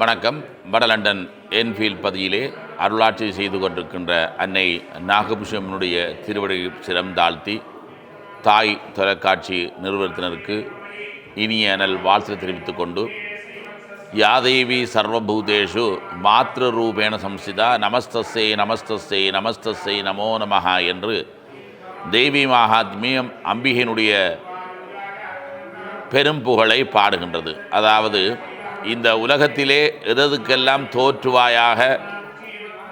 வணக்கம். வட London Enfield பகுதியிலே அருளாட்சி செய்து கொண்டிருக்கின்ற அன்னை நாகபூஷனுடைய திருவடி சிரம் தாழ்த்தி தாய் தொலைக்காட்சி நிறுவனத்தினருக்கு இனிய நல் வாழ்த்து தெரிவித்துக் கொண்டு, யாதேவி சர்வபூதேஷு மாத்ருரூபேண சம்ஸ்திதா நமஸ்தஸ்ஸே நமஸ்தஸ்ஸே நமஸ்தஸ்ஸே நமோ நமஹா என்று தேவி மகாத்மியம் அம்பிகையினுடைய பெரும் புகழை பாடுகின்றது. அதாவது, இந்த உலகத்திலே எதற்கெல்லாம் தோற்றுவாயாக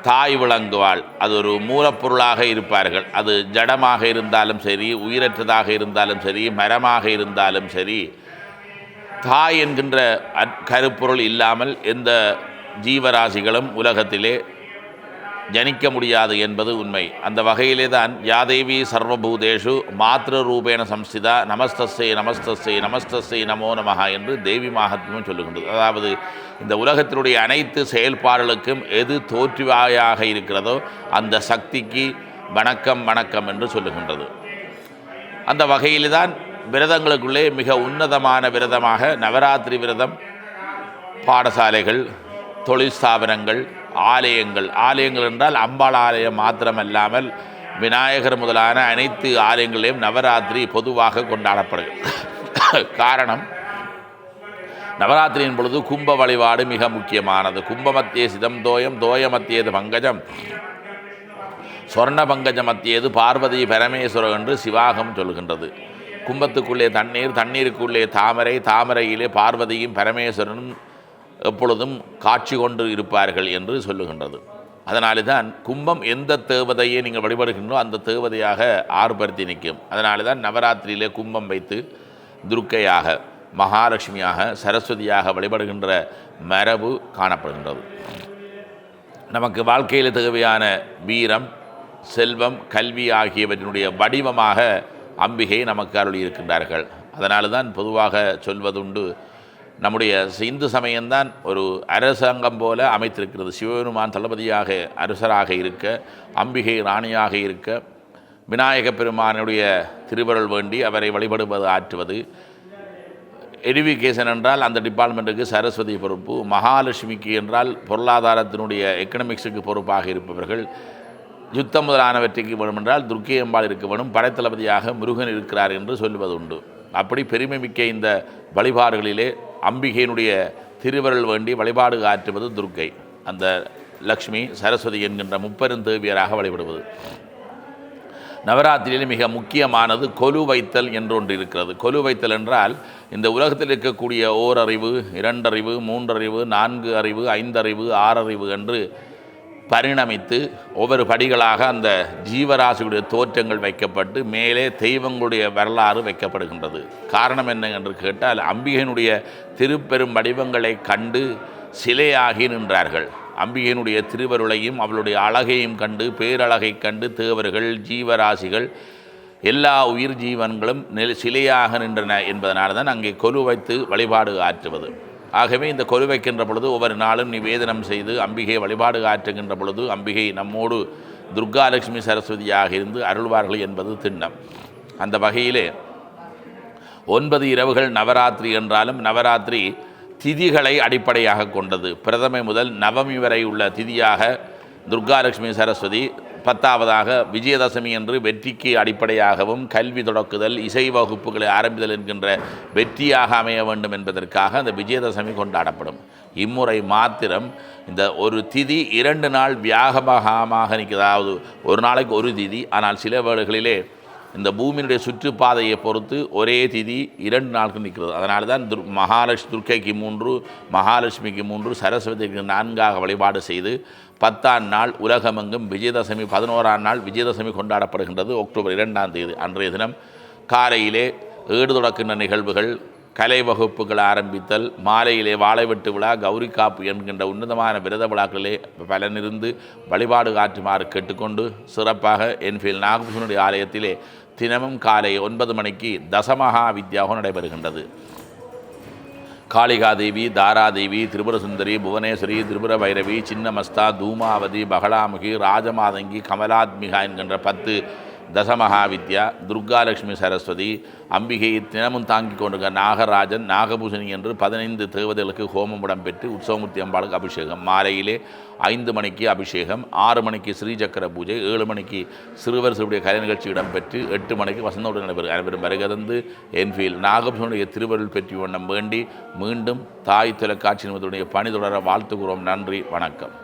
தாய் விளங்குவாள். அது ஒரு மூலப்பொருளாக இருப்பார்கள். அது ஜடமாக இருந்தாலும் சரி, உயிரற்றதாக இருந்தாலும் சரி, மரமாக இருந்தாலும் சரி, தாய் என்கின்ற கருப்பொருள் இல்லாமல் எந்த ஜீவராசிகளும் உலகத்திலே ஜனிக்க முடியாது என்பது உண்மை. அந்த வகையிலே தான் யாதேவி சர்வபூதேஷு மாத்ருரூபேண சம்ஸ்திதா நமஸ்தஸ்ஸே நமஸ்தஸ்ஸே நமஸ்தஸ்ஸே நமோ நமஹா என்று தேவி மகாத்மியம் சொல்லுகின்றது. அதாவது, இந்த உலகத்தினுடைய அனைத்து செயல்பாடுகளுக்கும் எது தோற்றுவாயாக இருக்கிறதோ அந்த சக்திக்கு வணக்கம் வணக்கம் என்று சொல்லுகின்றது. அந்த வகையில் தான் விரதங்களுக்குள்ளே மிக உன்னதமான விரதமாக நவராத்திரி விரதம் பாடசாலைகள், தொழிற்ஸ்தாபனங்கள், ஆலயங்கள் என்றால் அம்பாள் ஆலயம் மாத்திரமல்லாமல் விநாயகர் முதலான அனைத்து ஆலயங்களிலும் நவராத்திரி பொதுவாக கொண்டாடப்படுகிறது. காரணம், நவராத்திரியின் பொழுது கும்ப வழிபாடு மிக முக்கியமானது. கும்பமத்தியே சிதம் தோயம் தோயமத்தியது பங்கஜம் சொர்ண பங்கஜ மத்தியது பார்வதி பரமேஸ்வரர் என்று சிவாகம் சொல்கின்றது. கும்பத்துக்குள்ளே தண்ணீர், தண்ணீருக்குள்ளே தாமரை, தாமரையிலே பார்வதியும் பரமேஸ்வரனும் எப்பொழுதும் காட்சி கொண்டு இருப்பார்கள் என்று சொல்லுகின்றது. அதனால தான் கும்பம் எந்த தேவதையை நீங்கள் வழிபடுகின்றோ அந்த தேவதையாக ஆர்ப்பரித்து நிற்கும். அதனால தான் நவராத்திரியிலே கும்பம் வைத்து துர்க்கையாக, மகாலட்சுமியாக, சரஸ்வதியாக வழிபடுகின்ற மரபு காணப்படுகின்றது. நமக்கு வாழ்க்கையில் தேவையான வீரம், செல்வம், கல்வி ஆகியவற்றினுடைய வடிவமாக அம்பிகை நமக்கு அருளி இருக்கின்றார்கள். அதனால தான் பொதுவாக சொல்வதுண்டு, நம்முடைய இந்து சமயம்தான் ஒரு அரசாங்கம் போல அமைத்திருக்கிறது. சிவபெருமான் தளபதியாக அரசராக இருக்க, அம்பிகை ராணியாக இருக்க, விநாயக பெருமானுடைய திருவருள் வேண்டி அவரை வழிபடுவது ஆற்றுவது. எஜுகேஷன் என்றால் அந்த டிபார்ட்மெண்ட்டுக்கு சரஸ்வதி பொறுப்பு, மகாலட்சுமிக்கு என்றால் பொருளாதாரத்தினுடைய எக்கனாமிக்ஸுக்கு பொறுப்பாக இருப்பவர்கள், யுத்தம் முதலானவற்றுக்கு வேணுமென்றால் துர்க்கை அம்பாள் இருக்க வேணும், படைத்தளபதியாக முருகன் இருக்கிறார் என்று சொல்வது உண்டு. அப்படி பெருமை மிக்க இந்த வழிபாடுகளிலே அம்பிகையினுடைய திருவருள் வேண்டி வழிபாடு ஆற்றுவது துர்க்கை. அந்த லக்ஷ்மி, சரஸ்வதி என்கின்ற முப்பெருந்தேவியராக வழிபடுவது. நவராத்திரியில் மிக முக்கியமானது கொலு வைத்தல் என்றொன்று இருக்கிறது. கொலு வைத்தல் என்றால், இந்த உலகத்தில் இருக்கக்கூடிய ஓரறிவு, இரண்டறிவு, மூன்றறிவு, 4 அறிவு, 5 அறிவு, 6 அறிவு என்று பரிணமித்து ஒவ்வொரு படிகளாக அந்த ஜீவராசியுடைய தோற்றங்கள் வைக்கப்பட்டு மேலே தெய்வங்களுடைய வரலாறு வைக்கப்படுகின்றது. காரணம் என்ன என்று கேட்டால், அம்பிகையினுடைய திருப்பெரும் வடிவங்களை கண்டு சிலையாகி நின்றார்கள். அம்பிகையினுடைய திருவருளையும் அவளுடைய அழகையும் கண்டு, பேரழகை கண்டு தேவர்கள், ஜீவராசிகள், எல்லா உயிர் ஜீவன்களும் சிலையாக நின்றன என்பதனால தான் அங்கே கொலு வைத்து வழிபாடு ஆற்றுவது. ஆகவே இந்த கொலு வைக்கின்ற பொழுது ஒவ்வொரு நாளும் நிவேதனம் செய்து அம்பிகை வழிபாடு ஆற்றுகின்ற பொழுது அம்பிகை நம்மோடு துர்காலட்சுமி சரஸ்வதியாக இருந்து அருள்வார்கள் என்பது திண்ணம். அந்த வகையிலே 9 இரவுகள் நவராத்திரி என்றாலும் நவராத்திரி திதிகளை அடிப்படையாக கொண்டது. பிரதமை முதல் நவமி வரை உள்ள திதியாக துர்காலட்சுமி சரஸ்வதி, 10ஆவதாக விஜயதசமி என்று வெற்றிக்கு அடிப்படையாகவும், கல்வி தொடக்குதல், இசை வகுப்புகளை ஆரம்பித்தல் என்கின்ற வெற்றியாக அமைய வேண்டும் என்பதற்காக அந்த விஜயதசமி கொண்டாடப்படும். இம்முறை மாத்திரம் இந்த ஒரு திதி 2 நாள் வியாகமாக நிற்கிறது. அதாவது ஒரு நாளைக்கு ஒரு திதி, ஆனால் சில வேளைகளிலே இந்த பூமியினுடைய சுற்றுப்பாதையை பொறுத்து ஒரே திதி 2 நாளுக்கு நிற்கிறது. அதனால தான் துர்க்கைக்கு 3, மகாலட்சுமிக்கு 3, சரஸ்வதிக்கு 4ஆக வழிபாடு செய்து 10ஆம் நாள் உலகமெங்கும் விஜயதசமி, 11ஆம் நாள் விஜயதசமி கொண்டாடப்படுகின்றது. அக்டோபர் 2ஆம் தேதி அன்றைய தினம் காலையிலே ஏடு தொடக்கின்ற நிகழ்வுகள், கலை வகுப்புகள் ஆரம்பித்தல், மாலையிலே வாழைவெட்டு விழா, கௌரி காப்பு என்கின்ற உன்னதமான விரத விழாக்களிலே பலனிருந்து வழிபாடு ஆற்றுமாறு கேட்டுக்கொண்டு, சிறப்பாக என்ஃபீல்ட் நாகபூஷனுடைய ஆலயத்திலே தினமும் காலை 9 மணிக்கு தசமகா வித்யாகம் நடைபெறுகின்றது. காளிகாதேவி, தாராதேவி, திரிபுரசுந்தரி, புவனேஸ்வரி, திரிபுர பைரவி, சின்னமஸ்தா, தூமாவதி, பகலாமுகி, ராஜமாதங்கி, கமலாத்மிகா என்கின்ற 10 தசமகாவித்யா, துர்காலட்சுமி சரஸ்வதி, அம்பிகையை தினமும் தாங்கிக் கொண்டிருக்க நாகராஜன், நாகபூஷணி என்று 15 தேவதைகளுக்கு ஹோமம் இடம்பெற்று உற்சவமூர்த்தி அம்பாளுக்கு அபிஷேகம். மாலையிலே 5 மணிக்கு அபிஷேகம், 6 மணிக்கு ஸ்ரீசக்கர பூஜை, 7 மணிக்கு சிறுவர் சிறுடைய கலை நிகழ்ச்சி இடம்பெற்று 8 மணிக்கு வசந்தோடு நடைபெறும். அனைவரும் வருகதந்து என்ஃபீல்ட் நாகபூஷனுடைய திருவருள் பெற்றி வண்ணம் வேண்டி மீண்டும் தாய் தொலைக்காட்சி நிறுவனத்துடைய பணி தொடர வாழ்த்துகிறோம். நன்றி, வணக்கம்.